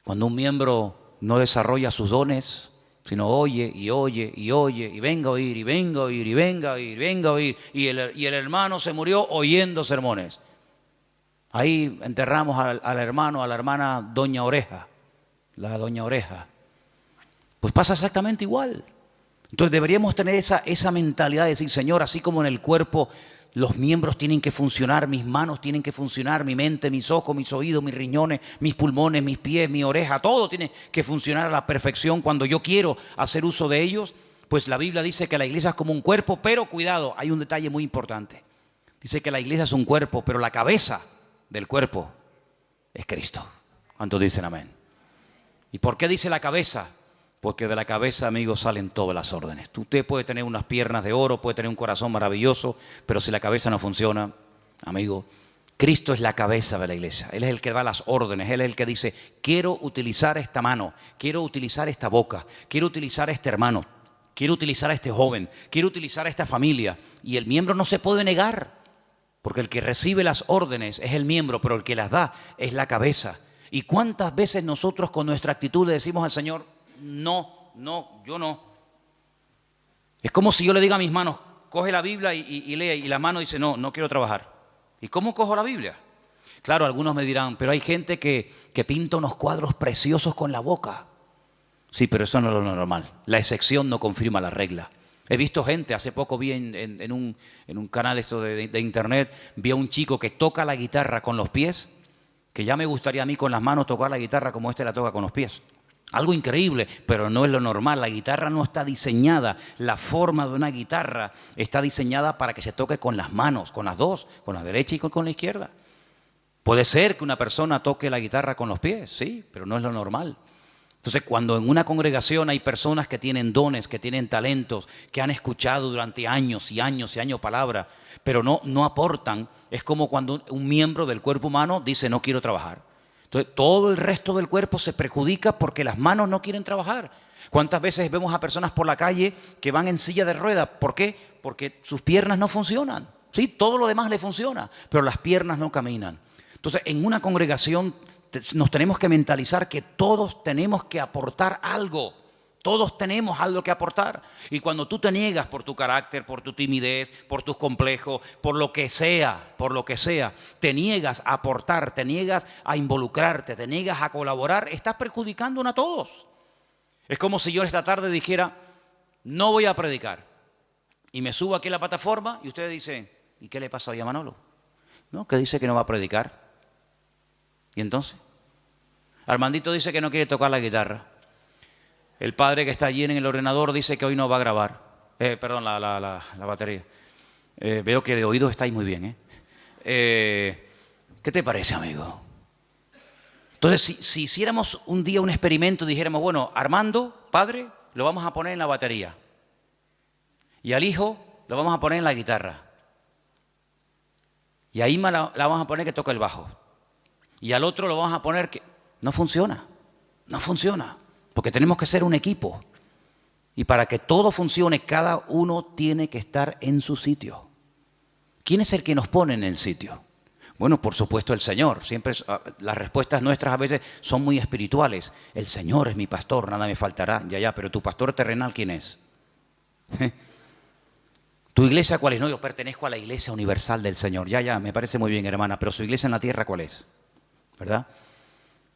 cuando un miembro no desarrolla sus dones, sino oye y oye y oye, y venga a oír, y venga a oír, y venga a oír, y venga a oír, y el hermano se murió oyendo sermones. Ahí enterramos al hermano, a la hermana Doña Oreja, la Doña Oreja. Pues pasa exactamente igual. Entonces deberíamos tener esa mentalidad de decir, Señor, así como en el cuerpo los miembros tienen que funcionar, mis manos tienen que funcionar, mi mente, mis ojos, mis oídos, mis riñones, mis pulmones, mis pies, mi oreja, todo tiene que funcionar a la perfección cuando yo quiero hacer uso de ellos. Pues la Biblia dice que la iglesia es como un cuerpo, pero cuidado, hay un detalle muy importante. Dice que la iglesia es un cuerpo, pero la cabeza del cuerpo es Cristo. ¿Cuántos dicen amén? ¿Y por qué dice la cabeza? Porque de la cabeza, amigos, salen todas las órdenes. Usted puede tener unas piernas de oro, puede tener un corazón maravilloso, pero si la cabeza no funciona, amigo, Cristo es la cabeza de la iglesia. Él es el que da las órdenes. Él es el que dice, quiero utilizar esta mano, quiero utilizar esta boca, quiero utilizar a este hermano, quiero utilizar a este joven, quiero utilizar a esta familia. Y el miembro no se puede negar, porque el que recibe las órdenes es el miembro, pero el que las da es la cabeza. ¿Y cuántas veces nosotros con nuestra actitud le decimos al Señor, no, yo no? Es como si yo le diga a mis manos, coge la Biblia y lee, y la mano dice, no quiero trabajar. ¿Y cómo cojo la Biblia? Claro, algunos me dirán, pero hay gente que pinta unos cuadros preciosos con la boca. Sí, pero eso no es lo normal. La excepción no confirma la regla. He visto gente, hace poco vi en un canal esto de internet, vi a un chico que toca la guitarra con los pies, que ya me gustaría a mí con las manos tocar la guitarra como este la toca con los pies. Algo increíble, pero no es lo normal. La guitarra no está diseñada, la forma de una guitarra está diseñada para que se toque con las manos, con las dos, con la derecha y con la izquierda. Puede ser que una persona toque la guitarra con los pies, sí, pero no es lo normal. Entonces, cuando en una congregación hay personas que tienen dones, que tienen talentos, que han escuchado durante años y años y años palabra, pero no aportan, es como cuando un miembro del cuerpo humano dice no quiero trabajar. Entonces, todo el resto del cuerpo se perjudica porque las manos no quieren trabajar. ¿Cuántas veces vemos a personas por la calle que van en silla de ruedas? ¿Por qué? Porque sus piernas no funcionan. Sí, todo lo demás le funciona, pero las piernas no caminan. Entonces, en una congregación nos tenemos que mentalizar que todos tenemos que aportar algo. Todos tenemos algo que aportar. Y cuando tú te niegas por tu carácter, por tu timidez, por tus complejos, por lo que sea, te niegas a aportar, te niegas a involucrarte, te niegas a colaborar, estás perjudicándonos a todos. Es como si yo esta tarde dijera, no voy a predicar. Y me subo aquí a la plataforma y ustedes dicen, ¿y qué le pasa hoy a Manolo? No, que dice que no va a predicar. ¿Y entonces? Armandito dice que no quiere tocar la guitarra. El padre que está allí en el ordenador dice que hoy no va a grabar. La batería. Veo que de oídos estáis muy bien. ¿Qué te parece, amigo? Entonces, si hiciéramos un día un experimento y dijéramos, bueno, Armando, padre, lo vamos a poner en la batería. Y al hijo lo vamos a poner en la guitarra. Y a Ima la vamos a poner que toca el bajo. Y al otro lo vamos a poner que... No funciona. Porque tenemos que ser un equipo. Y para que todo funcione, cada uno tiene que estar en su sitio. ¿Quién es el que nos pone en el sitio? Bueno, por supuesto el Señor. Siempre las respuestas nuestras a veces son muy espirituales. El Señor es mi pastor, nada me faltará. Ya, pero tu pastor terrenal, ¿quién es? ¿Tu iglesia cuál es? No, yo pertenezco a la iglesia universal del Señor. Ya, me parece muy bien, hermana. Pero su iglesia en la tierra, ¿cuál es? ¿Verdad?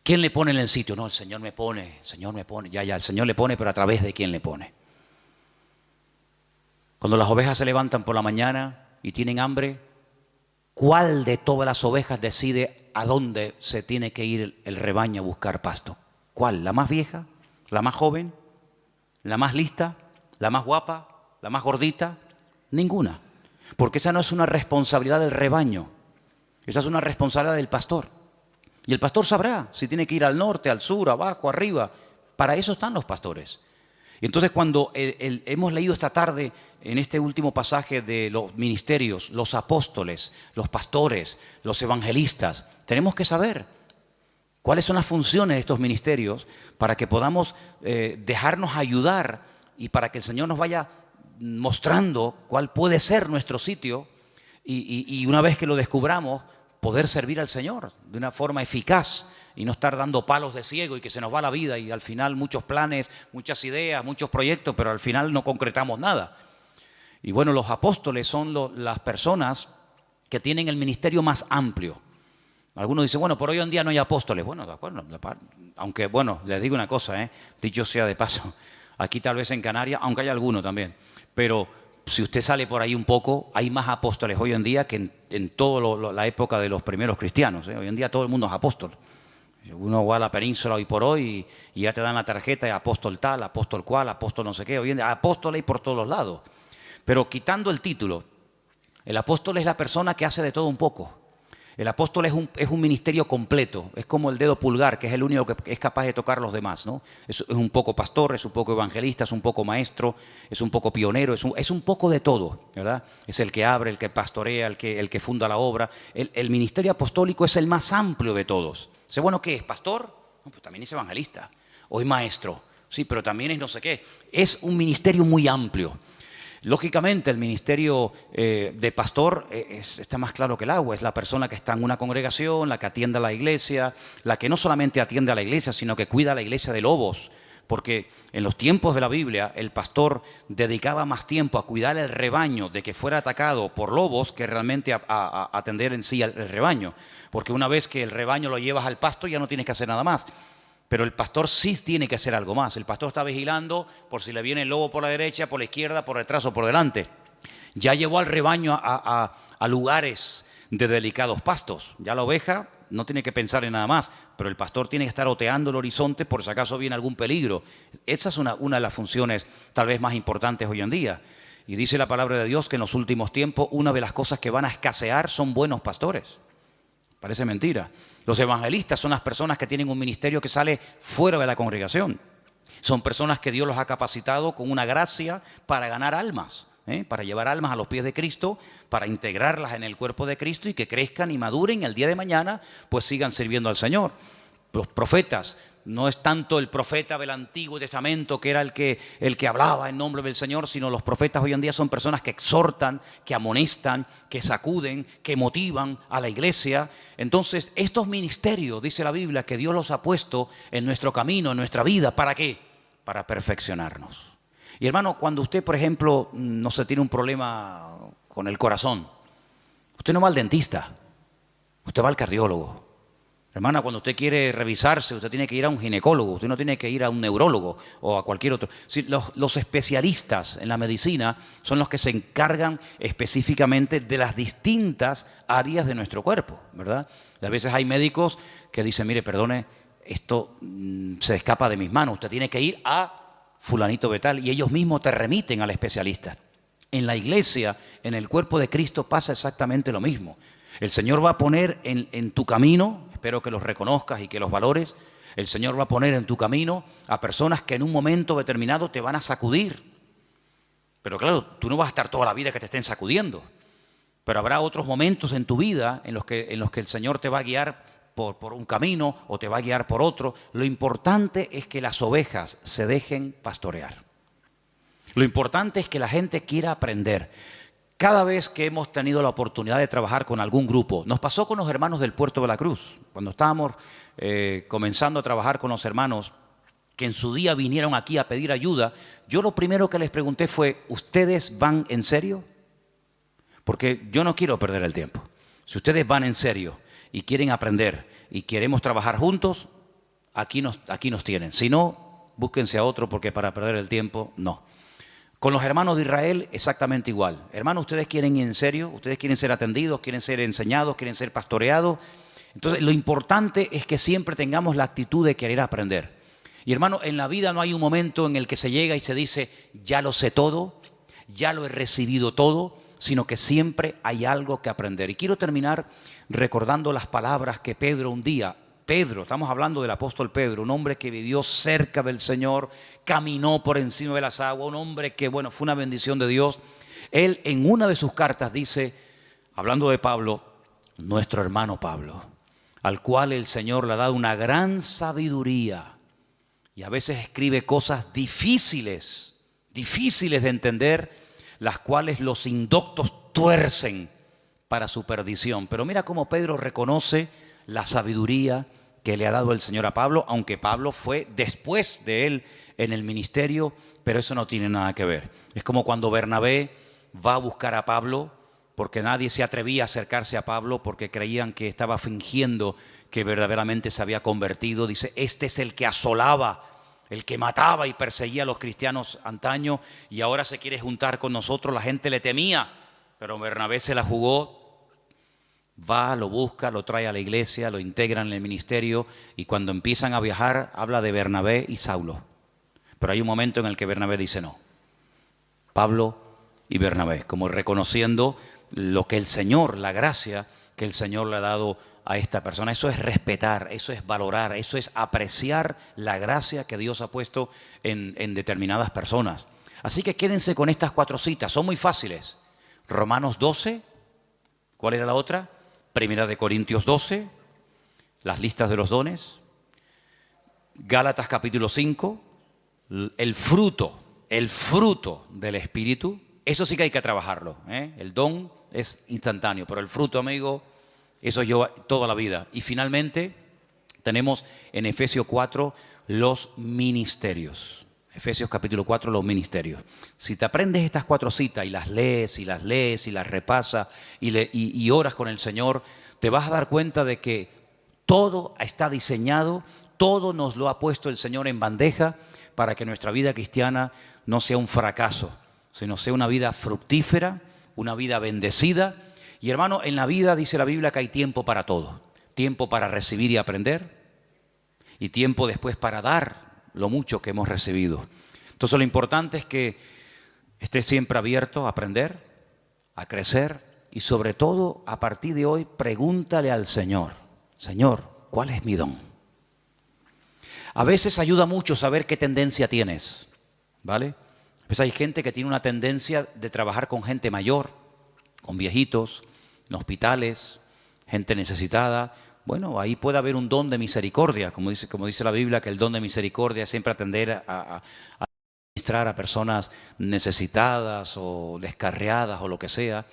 ¿Quién le pone en el sitio? No, el Señor me pone. Ya, el Señor le pone, pero ¿a través de quién le pone? Cuando las ovejas se levantan por la mañana y tienen hambre, ¿cuál de todas las ovejas decide a dónde se tiene que ir el rebaño a buscar pasto? ¿Cuál? ¿La más vieja? ¿La más joven? ¿La más lista? ¿La más guapa? ¿La más gordita? Ninguna. Porque esa no es una responsabilidad del rebaño. Esa es una responsabilidad del pastor. Y el pastor sabrá si tiene que ir al norte, al sur, abajo, arriba. Para eso están los pastores. Y entonces cuando hemos leído esta tarde en este último pasaje de los ministerios, los apóstoles, los pastores, los evangelistas, tenemos que saber cuáles son las funciones de estos ministerios para que podamos dejarnos ayudar y para que el Señor nos vaya mostrando cuál puede ser nuestro sitio y una vez que lo descubramos, poder servir al Señor de una forma eficaz y no estar dando palos de ciego y que se nos va la vida y al final muchos planes, muchas ideas, muchos proyectos, pero al final no concretamos nada. Y bueno, los apóstoles son las personas que tienen el ministerio más amplio. Algunos dicen, bueno, por hoy en día no hay apóstoles. Bueno, de acuerdo, aunque bueno, les digo una cosa, dicho sea de paso, aquí tal vez en Canarias, aunque hay alguno también, pero si usted sale por ahí un poco, hay más apóstoles hoy en día que en toda la época de los primeros cristianos. Hoy en día todo el mundo es apóstol. Uno va a la península hoy por hoy y ya te dan la tarjeta de apóstol tal, apóstol cual, apóstol no sé qué. Hoy en día apóstoles por todos los lados. Pero quitando el título, el apóstol es la persona que hace de todo un poco. El apóstol es un ministerio completo, es como el dedo pulgar, que es el único que es capaz de tocar a los demás, ¿no? Es un poco pastor, es un poco evangelista, es un poco maestro, es un poco pionero, es un poco de todo, ¿verdad? Es el que abre, el que pastorea, el que funda la obra. El ministerio apostólico es el más amplio de todos. ¿Sé bueno qué es? ¿Pastor? No, pues también es evangelista. O es maestro, sí, pero también es no sé qué. Es un ministerio muy amplio. Lógicamente el ministerio de pastor está más claro que el agua, es la persona que está en una congregación, la que atiende a la iglesia, la que no solamente atiende a la iglesia, sino que cuida a la iglesia de lobos, porque en los tiempos de la Biblia el pastor dedicaba más tiempo a cuidar el rebaño de que fuera atacado por lobos que realmente a atender en sí el rebaño, porque una vez que el rebaño lo llevas al pasto ya no tienes que hacer nada más. Pero el pastor sí tiene que hacer algo más. El pastor está vigilando por si le viene el lobo por la derecha, por la izquierda, por detrás o por delante. Ya llevó al rebaño a lugares de delicados pastos. Ya la oveja no tiene que pensar en nada más, pero el pastor tiene que estar oteando el horizonte por si acaso viene algún peligro. Esa es una de las funciones tal vez más importantes hoy en día. Y dice la palabra de Dios que en los últimos tiempos una de las cosas que van a escasear son buenos pastores. Parece mentira. Los evangelistas son las personas que tienen un ministerio que sale fuera de la congregación. Son personas que Dios los ha capacitado con una gracia para ganar almas, para llevar almas a los pies de Cristo, para integrarlas en el cuerpo de Cristo y que crezcan y maduren y el día de mañana pues sigan sirviendo al Señor. Los profetas, no es tanto el profeta del Antiguo Testamento que era el que hablaba en nombre del Señor, sino los profetas hoy en día son personas que exhortan, que amonestan, que sacuden, que motivan a la iglesia. Entonces, estos ministerios, dice la Biblia, que Dios los ha puesto en nuestro camino, en nuestra vida, ¿para qué? Para perfeccionarnos. Y hermano, cuando usted, por ejemplo, no se tiene un problema con el corazón, usted no va al dentista, usted va al cardiólogo. Hermana, cuando usted quiere revisarse, usted tiene que ir a un ginecólogo, usted no tiene que ir a un neurólogo o a cualquier otro. Los especialistas en la medicina son los que se encargan específicamente de las distintas áreas de nuestro cuerpo, ¿verdad? A veces hay médicos que dicen, mire, perdone, esto se escapa de mis manos, usted tiene que ir a fulanito de tal, y ellos mismos te remiten al especialista. En la iglesia, en el cuerpo de Cristo pasa exactamente lo mismo. El Señor va a poner en tu camino, espero que los reconozcas y que los valores, el Señor va a poner en tu camino a personas que en un momento determinado te van a sacudir. Pero claro, tú no vas a estar toda la vida que te estén sacudiendo, pero habrá otros momentos en tu vida en los que el Señor te va a guiar por un camino o te va a guiar por otro. Lo importante es que las ovejas se dejen pastorear. Lo importante es que la gente quiera aprender. Cada vez que hemos tenido la oportunidad de trabajar con algún grupo, nos pasó con los hermanos del Puerto de la Cruz, cuando estábamos comenzando a trabajar con los hermanos que en su día vinieron aquí a pedir ayuda, yo lo primero que les pregunté fue, ¿ustedes van en serio? Porque yo no quiero perder el tiempo. Si ustedes van en serio y quieren aprender y queremos trabajar juntos, aquí nos tienen. Si no, búsquense a otro porque para perder el tiempo, no. Con los hermanos de Israel, exactamente igual. Hermanos, ¿ustedes quieren ir en serio? ¿Ustedes quieren ser atendidos? ¿Quieren ser enseñados? ¿Quieren ser pastoreados? Entonces, lo importante es que siempre tengamos la actitud de querer aprender. Y hermano, en la vida no hay un momento en el que se llega y se dice, ya lo sé todo, ya lo he recibido todo, sino que siempre hay algo que aprender. Y quiero terminar recordando las palabras que Pedro un día, estamos hablando del apóstol Pedro, un hombre que vivió cerca del Señor, caminó por encima de las aguas, un hombre que, bueno, fue una bendición de Dios. Él en una de sus cartas dice, hablando de Pablo, nuestro hermano Pablo, al cual el Señor le ha dado una gran sabiduría y a veces escribe cosas difíciles de entender, las cuales los indoctos tuercen para su perdición. Pero mira cómo Pedro reconoce la sabiduría que le ha dado el Señor a Pablo, aunque Pablo fue después de él en el ministerio, pero eso no tiene nada que ver. Es como cuando Bernabé va a buscar a Pablo, porque nadie se atrevía a acercarse a Pablo porque creían que estaba fingiendo que verdaderamente se había convertido. Dice, este es el que asolaba, el que mataba y perseguía a los cristianos antaño y ahora se quiere juntar con nosotros. La gente le temía, pero Bernabé se la jugó, va, lo busca, lo trae a la iglesia, lo integra en el ministerio y cuando empiezan a viajar habla de Bernabé y Saulo. Pero hay un momento en el que Bernabé dice no, Pablo y Bernabé, como reconociendo lo que el Señor, la gracia que el Señor le ha dado a esta persona. Eso es respetar, eso es valorar, eso es apreciar la gracia que Dios ha puesto en determinadas personas. Así que quédense con estas 4 citas, son muy fáciles. Romanos 12, ¿cuál era la otra? Primera de Corintios 12, las listas de los dones. Gálatas capítulo 5, el fruto del Espíritu. Eso sí que hay que trabajarlo, ¿eh? El don es instantáneo, pero el fruto, amigo, eso lleva toda la vida. Y finalmente tenemos en Efesios 4 los ministerios. Efesios capítulo 4, los ministerios. Si te aprendes estas 4 citas y las lees y las repasas y oras con el Señor, te vas a dar cuenta de que todo está diseñado, todo nos lo ha puesto el Señor en bandeja para que nuestra vida cristiana no sea un fracaso, sino sea una vida fructífera, una vida bendecida. Y hermano, en la vida dice la Biblia que hay tiempo para todo. Tiempo para recibir y aprender y tiempo después para dar lo mucho que hemos recibido. Entonces lo importante es que estés siempre abierto a aprender, a crecer y sobre todo a partir de hoy pregúntale al Señor, Señor, ¿cuál es mi don? A veces ayuda mucho saber qué tendencia tienes, ¿vale? Pues hay gente que tiene una tendencia de trabajar con gente mayor, con viejitos, en hospitales, gente necesitada. Bueno, ahí puede haber un don de misericordia, como dice la Biblia, que el don de misericordia es siempre atender a administrar a personas necesitadas o descarriadas o lo que sea.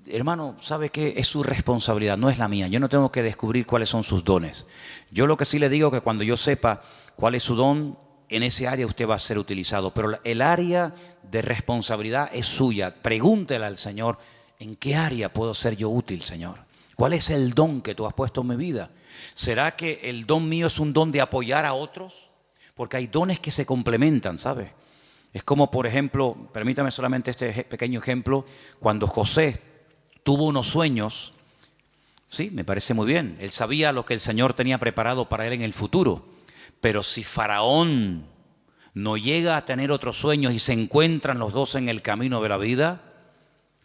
Hermano, ¿sabe qué? Es su responsabilidad, no es la mía. Yo no tengo que descubrir cuáles son sus dones. Yo lo que sí le digo es que cuando yo sepa cuál es su don, en ese área usted va a ser utilizado, pero el área de responsabilidad es suya. Pregúntele al Señor, ¿en qué área puedo ser yo útil, Señor? ¿Cuál es el don que tú has puesto en mi vida? ¿Será que el don mío es un don de apoyar a otros? Porque hay dones que se complementan, ¿sabe? Es como, por ejemplo, permítame solamente este pequeño ejemplo, cuando José tuvo unos sueños, sí, me parece muy bien, él sabía lo que el Señor tenía preparado para él en el futuro. Pero si Faraón no llega a tener otros sueños y se encuentran los dos en el camino de la vida,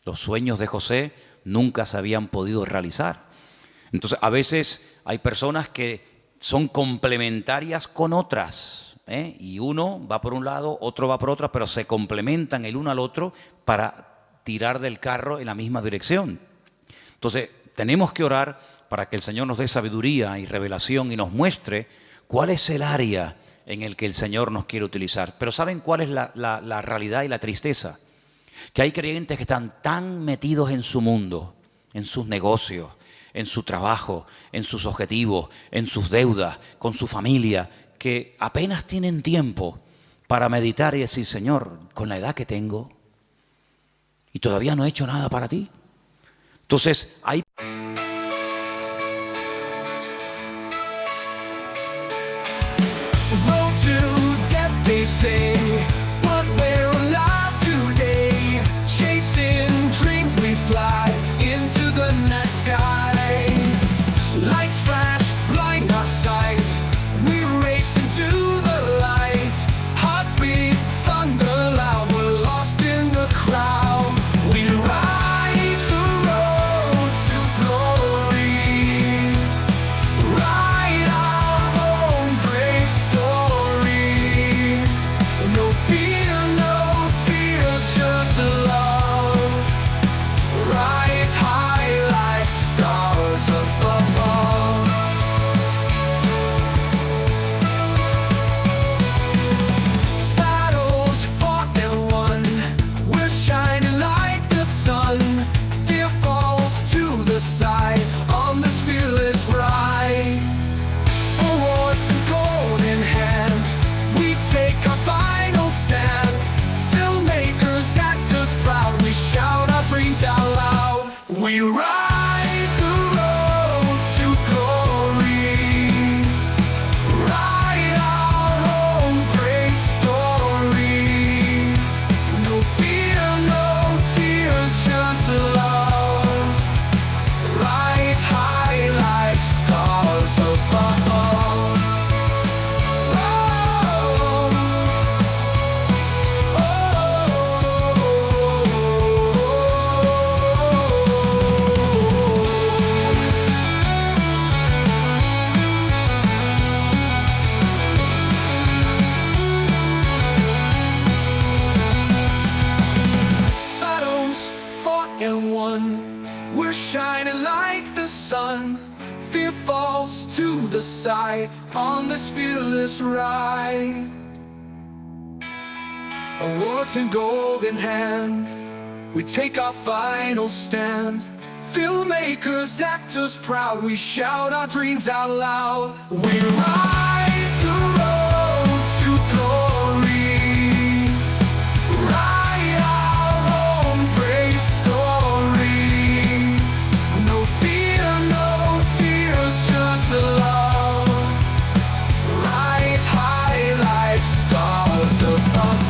los sueños de José nunca se habían podido realizar. Entonces, a veces hay personas que son complementarias con otras, ¿eh? Y uno va por un lado, otro va por otro, pero se complementan el uno al otro para tirar del carro en la misma dirección. Entonces, tenemos que orar para que el Señor nos dé sabiduría y revelación y nos muestre cuál es el área en el que el Señor nos quiere utilizar. Pero ¿saben cuál es la realidad y la tristeza? Que hay creyentes que están tan metidos en su mundo, en sus negocios, en su trabajo, en sus objetivos, en sus deudas, con su familia, que apenas tienen tiempo para meditar y decir, Señor, con la edad que tengo y todavía no he hecho nada para ti. Entonces, hay they say, but we're alive today, chasing dreams we fly into the night sky. Lights flash, blind our sight, we race into the light, hearts beat, thunder loud, we're lost in sun. Fear falls to the side on this fearless ride. Awards in gold in hand, we take our final stand. Filmmakers, actors proud, we shout our dreams out loud. We ride the road to glory, write our own brave story. No fear, no tears, just love. Rise high like stars above.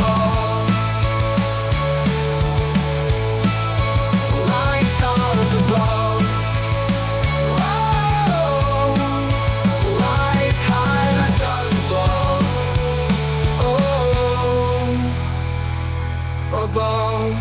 Like stars above. Oh, rise high like stars above. Oh, above.